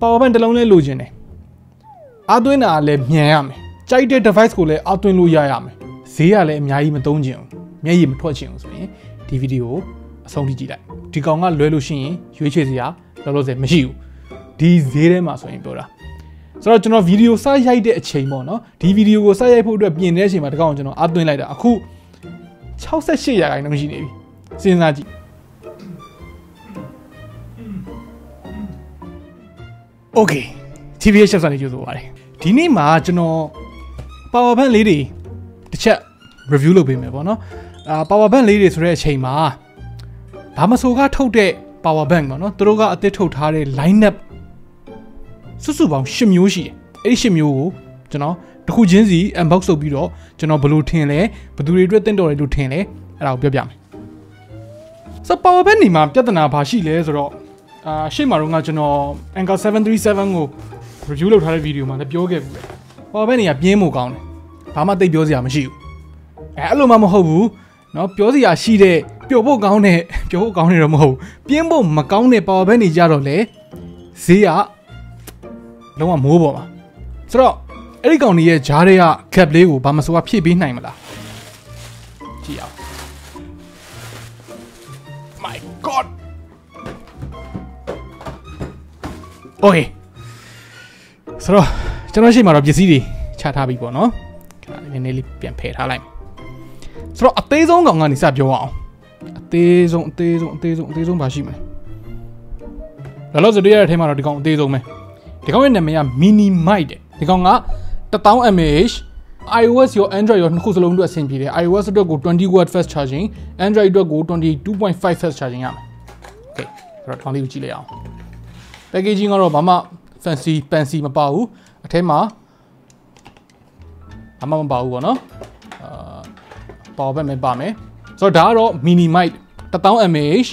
power bank တစ်လုံးလေးလိုချင်တယ်အားသွင်းတာလည်းမြန်ရမယ်ကြိုက်တဲ့ device ကိုလည်းအားသွင်းလို့ရရမယ်ဈေးကလည်းအများကြီးမသုံးချင်ဘူးမျက်ရည်မထွက်ချင်ဘူးဆိုရင်ဒီဗီဒီယိုကိုအဆုံးထိကြည့်လိုက်ဒီကောင်ကလွဲလို့ရှိရင်ရွေးချယ်စရာလောလောဆယ်မရှိဘူးဒီဈေးထဲမှာဆိုရင်ပြောတာဆိုတော့ကျွန်တော်ဗီဒီယိုစရိုက်တဲ့အချိန်ပေါ့နော်ဒီဗီဒီယိုကိုစရိုက်ဖို့အတွက်ပြင်တဲ့အချိန်မှာတကောင်ကျွန်တော်အားသွင်းလိုက်တာအခု68ရာခိုင်နှုန်းရှိနေပြီစဉ်းစားကြည့် Okay TBH Labs ကနေကြိုဆိုပါတယ်ဒီနေ့မှာကျွန်တော် power bank လေးတွေတစ်ချက် review လုပ်ပေးမယ်ပေါ့နော် power bank လေးတွေဆိုတဲ့အချိန်မှာဘာမဆိုကထုတ်တဲ့ power bank ပေါ့နော်သူတို့ကအသစ်ထုတ်ထားတဲ့ line up စုစုပေါင်း10မျိုးရှိတယ်အဲ့ဒီ10မျိုးကိုကျွန်တော်တစ်ခုချင်းစီ unbox လုပ်ပြီးတော့ကျွန်တော်ဘယ်လိုထင်လဲဘယ်သူတွေအတွက်တင့်တော်တယ်လို့ထင်လဲအဲ့ဒါကိုပြောပြမယ်ဆို power bank နေမှာပြဿနာဘာရှိလဲဆိုတော့ရှေ့မှာတော့ကျွန်တော် Anchor 737ကို review လုပ်ထားတဲ့ video မှာလည်းပြောခဲ့ဘူးလေ power bank တွေကပြင်းမှုကောင်းတယ်ဘာမှသိပ်ပြောစရာမရှိဘူးအဲ့လိုမှမဟုတ်ဘူးเนาะပြောစရာရှိတဲ့ပျော်ဖို့ကောင်းတဲ့တော့မဟုတ်ပြင်းဖို့မကောင်းတဲ့ power bank တွေကြတော့လေဈေးကလုံးဝမိုးပေါ်မှာဆိုတော့အဲ့ဒီကောင်ကြီးရဲ့ဂျားတွေက cap လေးကိုဘာမဆိုကဖြည့်ပေးနိုင်မလားကြည့်အောင် my god okay ဆိုတော့ကျွန်တော်ရှိမှတော့ပစ္စည်းတွေချထားပြီပေါ့နော်ခဏလေးနည်းလေးပြန်ဖယ်ထားလိုက်ဆိုတော့အသေးဆုံးကောင်ကနေစပြောအောင်အသေးဆုံးဘာရှိမလဲလောလောဆယ်တွေ့ရတဲ့အထဲမှာတော့ဒီကောင်အသေးဆုံးပဲဒီကောင်ရဲ့နာမည်က mini mic တဲ့ဒီကောင်က 1000 mAh iOS ရော Android ရောနှစ်ခုစလုံးအတွက်အဆင်ပြေတယ် iOS အတွက်ကို20W fast charging Android အတွက်ကို22.5 fast charging ရမယ် okay ဆိုတော့ထောင်းလေးကိုကြည့်လိုက်အောင် packaging ကတော့ဘာမှ fancy မပါဘူးအထဲမှာအမှမပါဘူးပေါ့နော် power bank ပဲပါမယ်ဆိုတော့ဒါကတော့ mini mic 1000 mAh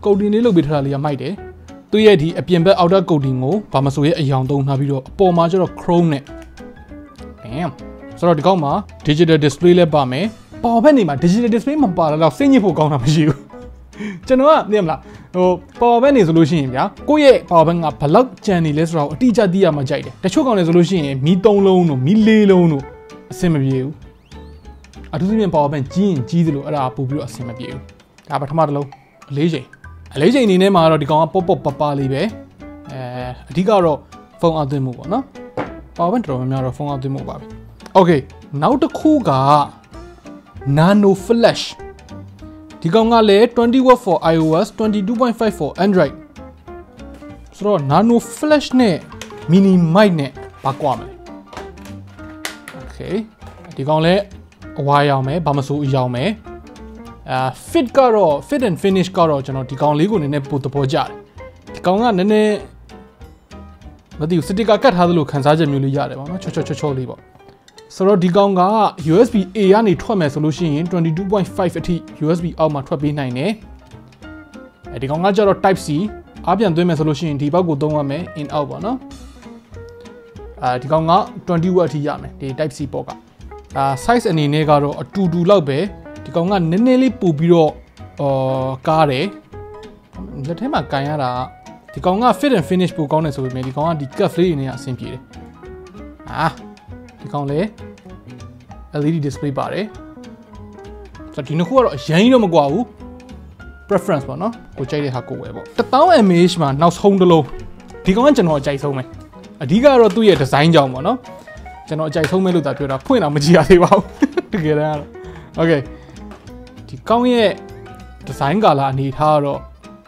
ကုတ်တင်လေးလုပ်ပေးထားတာလေးကမိုက်တယ်သူရဲ့ဒီအပြင်ဘက် outer coating ကိုဘာမဆိုရဲ့အယောင်သုံးထားပြီးတော့အပေါ်မှာကျတော့ chrome နဲ့ damn ဆိုတော့ဒီကောင်မှာ digital display လည်းပါမယ် power bank နေမှာ digital display မပါတော့စိတ်ညစ်ဖို့ကောင်းတာမရှိဘူးကျွန်တော်ကသိမလားpower bank နေဆိုလို့ရှိရင်ဗျာကိုယ့်ရဲ့ power bank ကဘလောက်ကြံနေလဲဆိုတော့အတိအကျသိရမှကြိုက်တယ်တချို့ကောင်လည်းဆိုလို့ရှိရင်မီး3လုံးတို့မီး4လုံးတို့အဆင်မပြေဘူးအထူးသဖြင့် power bank ကြီးရင်ကြီးသလိုအဲ့ဒါပို့ပြီးတော့အဆင်မပြေဘူးဒါပထမတစ်လုံးအလေးချိန်အနေနဲ့မှာတော့ဒီကောင်ကပေါ့ပပလေးပဲအဓိကတော့ဖုန်းအသွင်းမှုပေါ့နော် power bank တော်တော်များများတော့ဖုန်းအသွင်းမှုပါပဲ okay နောက်တစ်ခုက nano flash ဒီကောင်ကလည်း 20W for iOS 22.5 for Android ဆိုတော့ nano flash နဲ့ mini mic နဲ့ဘာကွာမလဲ okay ဒီကောင်လည်းအဝါရောင်မယ်ဘာမဆိုအရောင်မယ်fit ကတော့ fit and finish ကတော့ကျွန်တော်ဒီကောင်လေးကိုနည်းနည်းပိုသဘောကျတယ်ဒီကောင်ကနည်းနည်းမသိဘူးစတစ်ကာကတ်ထားသလိုခန်းစားချက်မျိုးလေးရတယ်ပေါ့နော်ချောလေးပေါ့ဆိုတော့ဒီကောင်က USB A ကနေထွက်မယ်ဆိုလို့ရှိရင် 22.5 အထိ USB အောက်မှာထွက်ပေးနိုင်တယ်ဒီကောင်ကကျတော့ Type C အားပြန်သွင်းမယ်ဆိုလို့ရှိရင်ဒီဘက်ကိုသုံးရမယ် in out ပေါ့နော်ဒီကောင်က 20W အထိရမယ်ဒီ Type C ပေါ့ကsize အနေနဲ့ကတော့အတူတူလောက်ပဲဒီကောင်ကနည်းနည်းလေးပို့ပြီးတော့ကားတယ်လက်ထဲမှာကန်ရတာဒီကောင်က fit and finish ပိုကောင်းတယ်ဆိုပေမဲ့ဒီကောင်ကဒီ cuff လေးတွေနဲ့အဆင်ပြေတယ်ဒီကောင်လေ LED display ပါတယ်ဆိုတော့ဒီနှစ်ခုကတော့အရင်တော့မကွာဘူး preference ပေါ့နော်ကိုကြိုက်တဲ့ဟာကိုဝယ်ပေါ့ 1000 mAh မှာနောက်ဆုံးတစ်လုံးဒီကောင်ကကျွန်တော်အကြိုက်ဆုံးပဲအဓိကတော့သူ့ရဲ့ design ကြောင့်ပေါ့နော်ကျွန်တော်အကြိုက်ဆုံးပဲလို့သာပြောတာဖွင့်တော့မကြည့်ရသေးပါဘူးတကယ်တမ်းကတော့ okay ဒီကောင်းရဲ့ design ကလာအနေထားတော့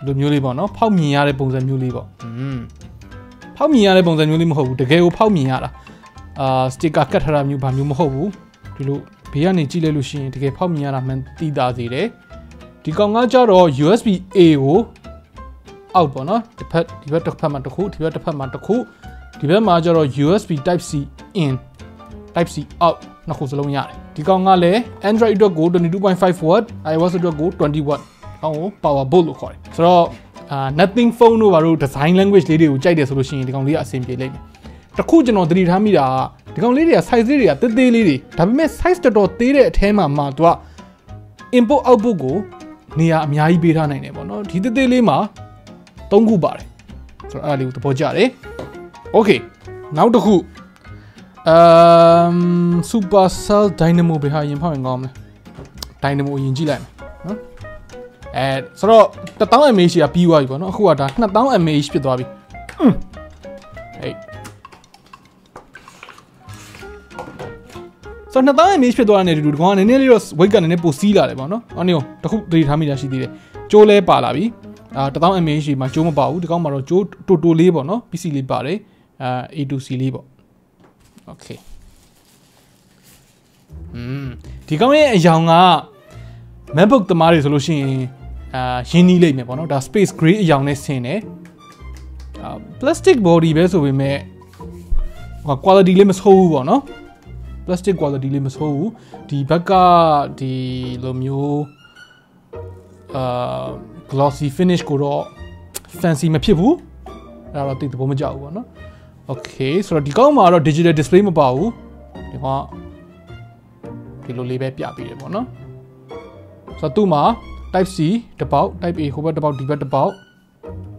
ဒီလိုမျိုးလေးပေါ့နော်ဖောက်မြင်ရတဲ့ပုံစံမျိုးလေးပေါ့ဖောက်မြင်ရတဲ့ပုံစံမျိုးလေးမဟုတ်ဘူးတကယ်ကိုဖောက်မြင်ရတာsticker ကတ်ထားတာမျိုးဘာမျိုးမဟုတ်ဘူးဒီလိုဘေးကနေကြည့်လိုက်လို့ရှိရင်တကယ်ဖောက်မြင်ရတာမှန်သိတာစေတယ်ဒီကောင်ကကြတော့ USB A ကိုအောက်ပေါ့နော်ဒီဘက်တစ်ဖက်မှာတစ်ခုဒီဘက်တစ်ဖက်မှာတစ်ခုဒီဘက်မှာကျတော့ USB Type C in Type C out နှစ်ခုစလုံးရတယ်ဒီကောင်ကလည်း Android အတွက်ကို 22.5W iOS အတွက်ကို 20W အော် power bolt လို့ခေါ်တယ်ဆိုတော့nothing phone တို့ဘာလို့ design language လေးတွေကိုကြိုက်တယ်ဆိုလို့ရှိရင်ဒီကောင်လေးကအဆင်ပြေလိမ့်မယ်တခုကျွန်တော်သတိထားမိတာဒီကောင်လေးတွေက size လေးတွေကသေးသေးလေးတွေဒါပေမဲ့ size တော်တော်သေးတဲ့အထဲမှာသူက input output ကိုနေရာအများကြီးပေးထားနိုင်တယ်ပေါ့နော်ဒီသေးသေးလေးမှာ 3ခုပါတယ်ဆိုတော့အဲ့ဒါလေးကိုသဘောကျတယ် Okay နောက်တစ်ခုSupercell Dynamo ဘယ်ဟာရင်ဖောက်ရင်ကောင်းမလဲ Dynamo ရင်ကြည့်လိုက်မယ်နော်ဆိုတော့ 1000 mAh ကပြီးသွားပြီပေါ့နော်အခုကဒါ 2000 mAh ဖြစ်သွားပြီဟေးဆိုတော့ 2000 mAh ဖြစ်သွားတဲ့တူဒီကောင်ကနည်းနည်းလေးတော့ weight ကနည်းနည်းပိုစီးလာတယ်ပေါ့နော်အော်နေတခုသတိထားမိတာရှိသေးတယ်ကျိုးလဲပါလာပြီ1000 mAh မှာကျိုးမပါဘူးဒီကောင်မှာတော့ကျိုးတိုတိုလေးပေါ့နော် PC လေးပါတယ်A2C လေးပေါ့ Okay ဒီကောင်ရဲ့အယောင်က MacBook သမားတွေဆိုလို့ရှိရင်ရင်းနှီးလိမ့်မယ်ပေါ့နော်ဒါ space gray အယောင်နဲ့ဆင်တယ်plastic body ပဲဆိုပေမဲ့ quality လေးမဆိုးဘူးပေါ့နော် plastic quality လေးမဆိုးဘူးဒီဘက်ကဒီလိုမျိုးglossy finish ကိုတော့ fancy မဖြစ်ဘူးအဲ့ဒါတော့တိတ်သဘောမကျဘူးပေါ့နော် Okay ဆိုတော့ဒီကောင်မှာတော့ digital display မပါဘူးဒီကောင်ဒီလိုလေးပဲပြပေးတယ်ပေါ့နော်ဆိုတော့သူ့မှာ type C တစ်ပေါက် type A ဟိုဘက်တစ်ပေါက်ဒီဘက်တစ်ပေါက်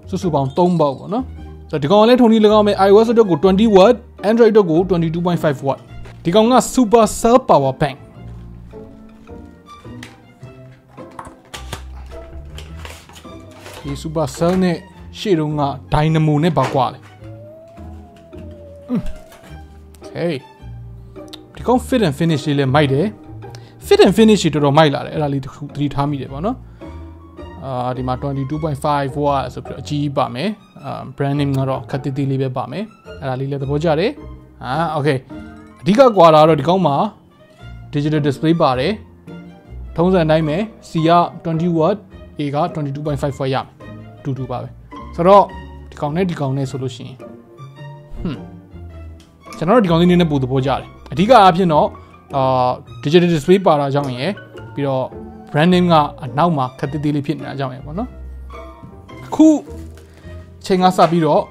စုစုပေါင်း3ပေါက်ပေါ့နော်ဆိုတော့ဒီကောင်ကလည်းထုံနည်း၎င်းမယ် iOS အတွက်ကို20 watt Android အတွက်ကို 22.5 watt ဒီကောင်က Supercell power bank ဒီ Supercell နဲ့ရှေ့တုန်းက Dynamo နဲ့ပါကွာလေ Okay ဒီကောင် fit and finish လေးလည်းမိုက်တယ် fit and finish တွေတော်တော်မိုက်လာတယ်အဲ့ဒါလေးတစ်ခုသတိထားမိတယ်ပေါ့နော်ဒီမှာ 22.5 watt ဆိုပြီးတော့အကြီးပါမယ်brand name ကတော့ခက်တိတိလေးပဲပါမယ်အဲ့ဒါလေးလည်းသဘောကျတယ်okay အဓိကကွာတာတော့ဒီကောင်မှာ digital display ပါတယ်ထုံးစံတိုင်းပဲ C က20 watt A က 22.5 watt ရမယ်တူတူပါပဲဆိုတော့ဒီကောင်နဲ့ဆိုလို့ရှိရင်ကျွန်တော်တို့ဒီကောင်လေးနည်းနည်းပို့သဘောကျတယ်အဓိကအားဖြင့်တော့digital display ပါတာကြောင့်ရယ်ပြီးတော့ brand name ကအနောက်မှာခက်သေးသေးလေးဖြစ်နေတာကြောင့်ရယ်ပေါ့နော်အခုချိန်ကစပြီးတော့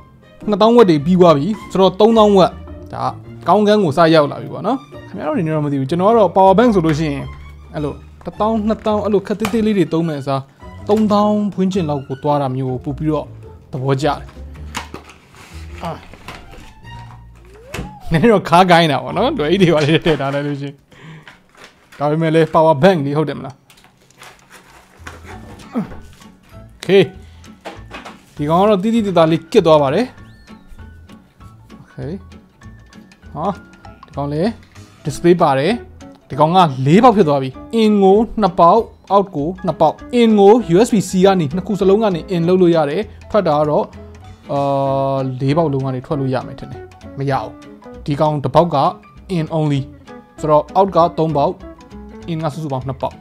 2000 watt တွေပြီးသွားပြီဆိုတော့3000 watt ဒါကောင်းကန်းကိုစရောက်လာပြီပေါ့နော်ခင်ဗျားတို့နေတော့မသိဘူးကျွန်တော်ကတော့ power bank ဆိုလို့ရှိရင်အဲ့လို1000 2000အဲ့လိုခက်သေးသေးလေးတွေသုံးမယ်အစား3000ဖွင့်ချင်လောက်ကိုသွားတာမျိုးကိုပို့ပြီးတော့သဘောကျတယ်နည်းနည်းတော့ခါကိုင်းတာပေါ့နော်တို့အဲ့ဒီပါလေးထည့်ထားလိုက်လို့ရှိရင်ဒါပေမဲ့လေ power bank လေးဟုတ်တယ်မလား Okay ဒီကောင်ကတော့တီးတီးတသားလေးကစ်သွားပါတယ် Okay ဒီကောင်လေး display ပါတယ်ဒီကောင်က4ပေါက်ဖြစ်သွားပြီ in ကို2ပေါက် out ကို2ပေါက် in ကို USB-C ကနေနှစ်ခုစလုံးကနေ in လုပ်လို့ရတယ်ထွက်တာကတော့4ပေါက်လုံးကနေထွက်လို့ရမယ်ထင်တယ်မရဘူးဒီကောင်တစ်ပေါက်က in only ဆိုတော့ out က3ပေါက် in ကစုစုပေါင်း2ပေါက်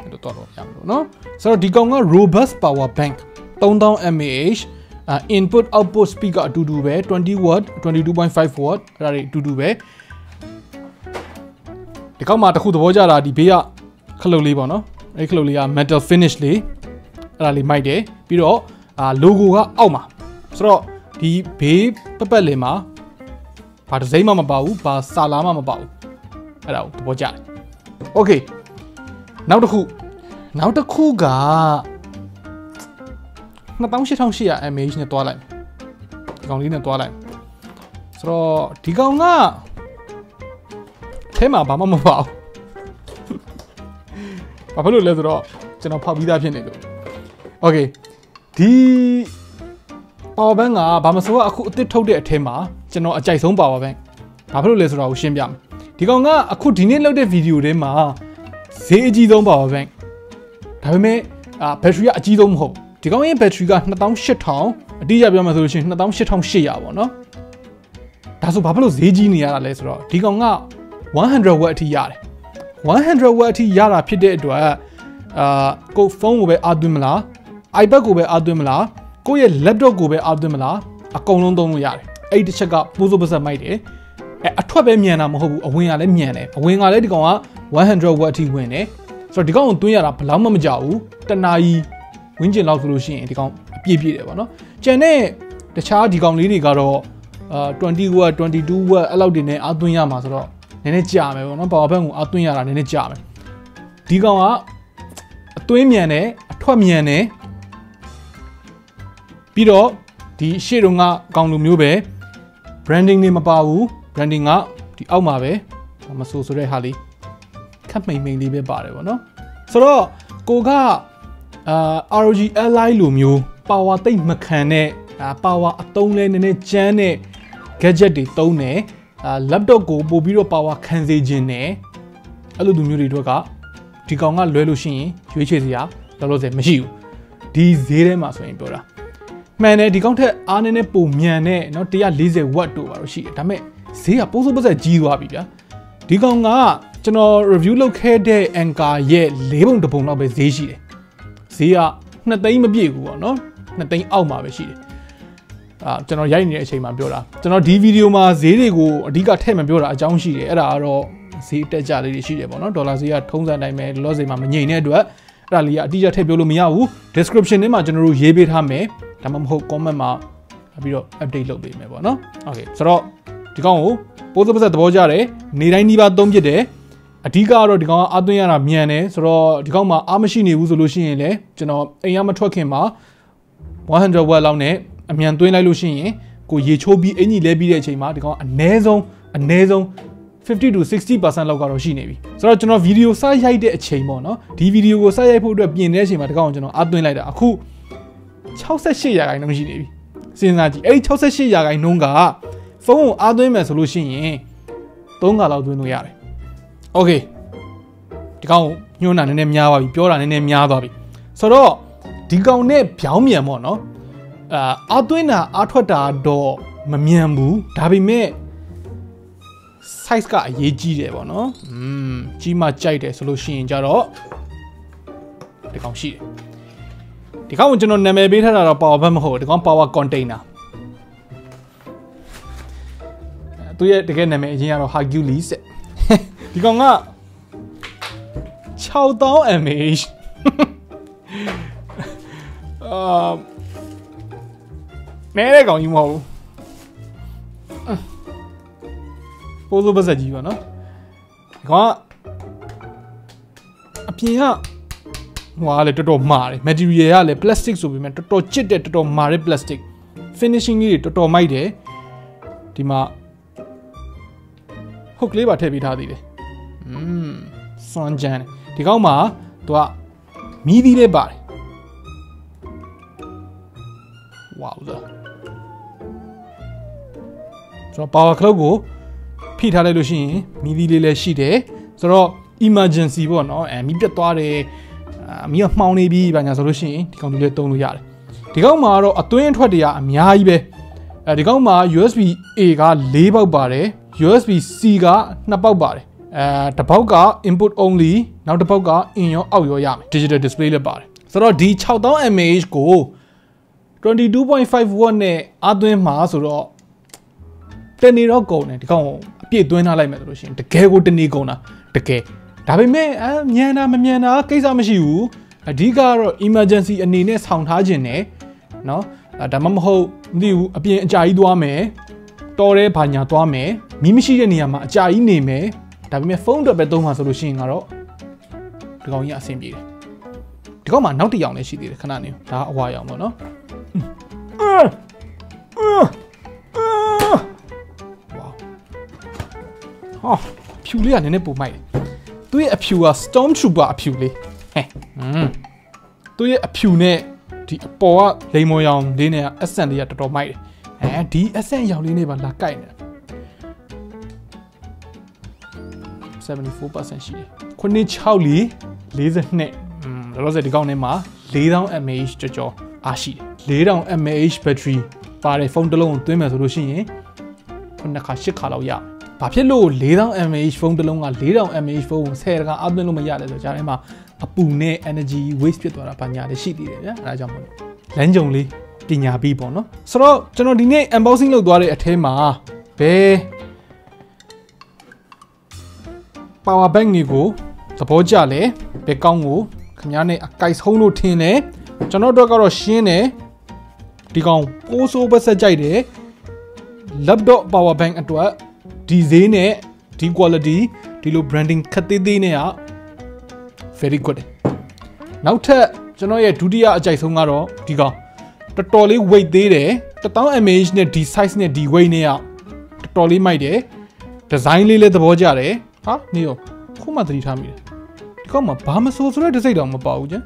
အဲ့တော့တော့ရမယ်လို့နော်ဆိုတော့ဒီကောင်က robust power bank 3000 mAh input output speed ကအတူတူပဲ20 watt 22.5 watt အဲ့ဒါတွေအတူတူပဲဒီကောင်မှာတစ်ခုသဘောကျတာဒီဘေးကခလုတ်လေးပေါ့နော်အဲ့ခလုတ်လေးက metal finish လေးအဲ့ဒါလေးမိုက်တယ်ပြီးတော့logo ကအောက်မှာဆိုတော့ဒီဘေးပတ်လည်မှာဘာဒီဇိုင်းမှမပါဘူးဘာစာလာမှမပါဘူးအဲ့ဒါကိုသဘောကျတယ် Okay နောက်တစ်ခုက2800 mAh နဲ့တွားလိုက်ဒီကောင်လေးနဲ့တွားလိုက်ဆိုတော့ဒီကောင်ကထဲမှာဘာမှမပါဘူးဘာဖြစ်လို့လဲဆိုတော့ကျွန်တော်ဖောက်ပြီးသားဖြစ်နေလို့ Okay ဒီ power bank ကဘာမဆိုအခုအစ်စ်ထုတ်တဲ့အထဲမှာကျွန်တော်အကြိုက်ဆုံး power bank ဘာဖြစ်လို့လဲဆိုတော့ရှင်းပြမယ်ဒီကောင်ကအခုဒီနေ့လုပ်တဲ့ဗီဒီယိုထဲမှာဈေးအကြီးဆုံး power bank ဒါပေမဲ့ဘက်ထရီကအကြီးဆုံးမဟုတ်ဒီကောင်ရဲ့ဘက်ထရီက2800အတိအကျပြောမှဆိုလို့ရှိရင်2800ပေါ့နော်ဒါဆိုဘာဖြစ်လို့ဈေးကြီးနေရတာလဲဆိုတော့ဒီကောင်က100 watt အထိရတယ်100 watt အထိရတာဖြစ်တဲ့အတွက်ကိုဖုန်းကိုပဲအားသွင်းမလား iPad ကိုပဲအားသွင်းမလားကိုယ့်ရဲ့ laptop ကိုပဲအားသွင်းမလားအကုန်လုံးသုံးလို့ရတယ်အဲ့ဒီတစ်ချက်ကပိုးစိုးပစက်မိုက်တယ်အထွက်ပဲမြန်တာမဟုတ်ဘူးအဝင်ကလည်းမြန်တယ်အဝင်ကလည်းဒီကောင်က100 watt အထိဝင်တယ်ဆိုတော့ဒီကောင်ကိုသွင်းရတာဘယ်လောက်မှမကြောက်ဘူးတနာရီဝင်းကျင်လောက်ဆိုလို့ရှိရင်ဒီကောင်အပြည့်တယ်ပေါ့နော်ကျန်တဲ့တခြားဒီကောင်လေးတွေကတော့20 watt 22 watt အဲ့လောက်တွေနဲ့အားသွင်းရမှာဆိုတော့နည်းနည်းကြာမယ်ပေါ့နော် power bank ကိုအားသွင်းရတာနည်းနည်းကြာမယ်ဒီကောင်ကအသွင်းမြန်တယ်အထွက်မြန်တယ် ပြီးတော့ဒီရှေ့တော့ကအကောင်လိုမျိုးပဲ branding နေမပါဘူး branding ကဒီအောက်မှာပဲမဆိုတဲ့ဟာလေးခက်မိန်လေးပဲပါတယ်ပေါ့နော်ဆိုတော့ကိုကROG Ally လိုမျိုး power တိတ်မခံတဲ့ power အသုံးလဲနည်းနည်းကျန်းတဲ့ gadget တွေသုံးတယ်laptop ကိုပို့ပြီးတော့ power ခံစေခြင်းနဲ့အဲ့လိုလူမျိုးတွေတို့ကဒီကောင်ကလွဲလို့ရှိရင်ရွေးချယ်စရာတော်တော်စဲမရှိဘူးဒီဈေးထဲမှာဆိုရင်ပြောတာမှန်တယ်ဒီကောင်ထက်အားနည်းနည်းပုံမြန်တဲ့เนาะ140 watt တို့ပါတော့ရှိတယ်ဒါပေမဲ့ဈေးကပိုးစိုးပစက်ကြီးသွားပြီဗျာဒီကောင်ကကျွန်တော် review လုပ်ခဲ့တဲ့ Anchor ရဲ့၄ပုံတစ်ပုံလောက်ပဲဈေးရှိတယ်ဈေးက2သိန်းမပြည့်ဘူးပေါ့နော်2သိန်းအောက်မှာပဲရှိတယ်ကျွန်တော်ရိုက်နေတဲ့အချိန်မှာပြောတာကျွန်တော်ဒီဗီဒီယိုမှာဈေးတွေကိုအဓိကထည့်မပြောတာအကြောင်းရှိတယ်အဲ့ဒါကတော့ဈေးတက်ကြလေးတွေရှိတယ်ပေါ့နော်ဒေါ်လာဈေးကထုံးစံတိုင်းပဲလောဈေးမှာမငြိမ်တဲ့အတွက်အဲ့ဒါလေးကအတိအကျထည့်ပြောလို့မရဘူး description ထဲမှာကျွန်တော်တို့ရေးပေးထားမယ်ဒါမှမဟုတ် comment မှာပြီးတော့ update လုပ်ပေးမယ်ပေါ့နော် okay ဆိုတော့ဒီကောင်ကိုပိုးစိုးပစက်သဘောကျတယ်နေတိုင်းနှီးပါသုံးဖြစ်တယ်အဓိကကတော့ဒီကောင်ကအားသွင်းရတာမြန်တယ်ဆိုတော့ဒီကောင်မှာအားမရှိနေဘူးဆိုလို့ရှိရင်လည်းကျွန်တော်အိမ်ရမထွက်ခင်မှာ100 watt လောက်နဲ့အမြန်သွင်းလိုက်လို့ရှိရင်ကိုရေချိုးပြီးအင်ကြီးလဲပြီးတဲ့အချိန်မှာဒီကောင်အနည်းဆုံး50 to 60% လောက်ကတော့ရှိနေပြီဆိုတော့ကျွန်တော်ဗီဒီယိုစရိုက်တဲ့အချိန်ပေါ့နော်ဒီဗီဒီယိုကိုစရိုက်ဖို့အတွက်ပြင်တဲ့အချိန်မှာဒီကောင်ကိုကျွန်တော်အားသွင်းလိုက်တာအခု68%ရှိနေပြီစဉ်းစားကြည့်အဲ့ဒီ68%ကဖုန်းကိုအားသွင်းမယ်ဆိုလို့ရှိရင်3ခါလောက်သွင်းလို့ရတယ်โอเคဒီကောင်ညှိုးတာနည်းနည်းများသွားပြီပြောတာနည်းနည်းများသွားပြီဆိုတော့ဒီကောင်နဲ့ဗျောင်းမြန်ပေါ့နော်အားသွင်းတာအားထွက်တာတော့မမြန်ဘူးဒါပေမဲ့ size ကအရေးကြီးတယ်ပေါ့နော်ကြီးမှကြိုက်တယ်ဆိုလို့ရှိရင်ကြတော့ဒီကောင်ရှိတယ်ဒီကောင်ကိုကျွန်တော်နာမည်ပေးထားတာတော့ power bank မဟုတ်ဘူးဒီကောင် power container သူရဲ့တကယ်နာမည်အရင်ကတော့ Hercules ဒီကောင်က6000 mAh နဲတဲ့ကောင်ကြီးမဟုတ်ဘူးပိုးစိုးပစက်ကြီးပါနော်ဒီကောင်ကအပြင်ကဟွာလေတော်တော်မာတယ် material ကလည်း plastic ဆိုပေမဲ့တော်တော်ချစ်တဲ့တော်တော်မာတဲ့ plastic finishing ကြီးတွေတော်တော်မိုက်တယ်ဒီမှာ hook လေးပါထည့်ပေးထားသေးတယ်စွမ်းကြမ်းဒီကောင်မှာသူကမီးသီးလေးပါတယ်ဝေါဆိုတော့ power clock ကိုဖိထားလိုက်လို့ရှိရင်မီးသီးလေးလည်းရှိတယ်ဆိုတော့ emergency ပေါ့နော်မီးပြတ်သွားတယ်မီးကမှောင်နေပြီဘာညာဆိုလို့ရှိရင်ဒီကောင်လေးသုံးလို့ရတယ်ဒီကောင်မှာတော့အသွင်းအထွက်တွေကအများကြီးပဲဒီကောင်မှာ USB A က4ပေါက်ပါတယ် USB C က2ပေါက်ပါတယ်တစ်ပေါက်က input only နောက်တစ်ပေါက်က in ရောအောက်ရောရမယ် digital display လည်းပါတယ်ဆိုတော့ဒီ6000 mAh ကို 22.5 watt နဲ့အားသွင်းမှာဆိုတော့တနေ့တော့ကုန်တယ်ဒီကောင်ကိုအပြည့်သွင်းထားလိုက်မယ်ဆိုလို့ရှိရင်တကယ်ကိုတနေ့ကုန်တာတကယ်ဒါပေမဲ့မြန်တာမမြန်တာကိစ္စမရှိဘူးအဓိကတော့ emergency အနေနဲ့ဆောင်ထားခြင်းနဲ့เนาะဒါမှမဟုတ်မသိဘူးအပြင်အကြာကြီးသွားမယ်တော်တဲ့ဘာညာသွားမယ်မီးမရှိတဲ့နေရာမှာအကြာကြီးနေမယ်ဒါပေမဲ့ဖုန်းအတွက်ပဲသုံးမှာဆိုလို့ရှိရင်ကတော့ဒီကောင်ကြီးအဆင်ပြေတယ်ဒီကောင်မှာနောက်တစ်ယောင်လည်းရှိသေးတယ်ခဏနေဒါအဝါရောင်ပေါ့နော်ဝေါဖြူလေးကနည်းနည်းပိုမိုက်တယ်သူရဲ့အဖြူက Storm Trooper အဖြူလေးသူရဲ့အဖြူနဲ့ဒီအပေါ်ကလိမ်မော်ရောင်လေးနဲ့ accent လေးကတော်တော်မိုက်တယ်ဒီ accent ရောင်လေးနဲ့ပါလာကိုက်နေတာ74% ရှိတယ်964 42လောလောဆယ်ဒီကောင်ထဲမှာ4000 mAh ကျော်အားရှိတယ်4000 mAh battery ပါတဲ့ဖုန်းတစ်လုံးကိုသွင်းမယ်ဆိုလို့ရှိရင်9ခါ10ခါလောက်ရဘာဖြစ်လို့4000 mAh ဖုန်းတစ်လုံးက4000 mAh ဖုန်းကို10ခါအားသွင်းလို့မရလဲဆိုတော့ကြားထဲမှာအပူနဲ့ energy waste ဖြစ်သွားတာဘာညာလည်းရှိသေးတယ်ဗျာအဲဒါကြောင့်မလို့လမ်းကြုံလေးပညာပြီးပေါ့နော်ဆိုတော့ကျွန်တော်ဒီနေ့ unboxing လုပ်သွားတဲ့အထဲမှာဘယ် power bank တွေကိုသဘောကျလဲဘယ်ကောင်းကိုခင်ဗျားနဲ့အကိုက်ဆုံးလို့ထင်တယ်ကျွန်တော်တို့ကတော့ရှင်းတယ်ဒီကောင်ပိုးဆိုးပဆက်ကြိုက်တယ် laptop power bank အတွက်ဒီဈေးနဲ့ဒီ quality ဒီလို branding ခက်သေးသေးနဲ့က very good နောက်ထပ်ကျွန်တော်ရဲ့ဒုတိယအကြိုက်ဆုံးကတော့ဒီကောင် တော်လေး weight သေးတယ်1000 mAh နဲ့ဒီ size နဲ့ဒီ weight နဲ့ကတော်လေးမိုက်တယ် design လေးလည်းသဘောကျတယ်ဟာနေရောခုမှသတိထားမိတယ်ဒီကောင်မှာဘာမဆိုဆိုတဲ့တစ်စိတ်တောင်မပါဘူးကျန်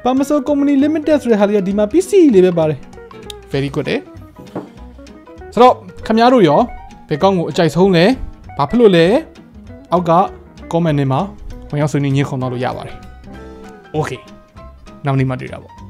ဘာမဆို company limited ဆိုတဲ့ဟာလေးကဒီမှာ PC လေးပဲပါတယ် very good တယ်ဆိုတော့ခင်ဗျားတို့ရောဘယ်ကောင်ကိုအကြိုက်ဆုံးလဲဘာဖြစ်လို့လဲအောက်က comment ထဲမှာဝင်ရောက်ဆွေးနွေးညှိခုံတော့လို့ရပါတယ် okay နောက်နေ့မှတွေ့တာပေါ့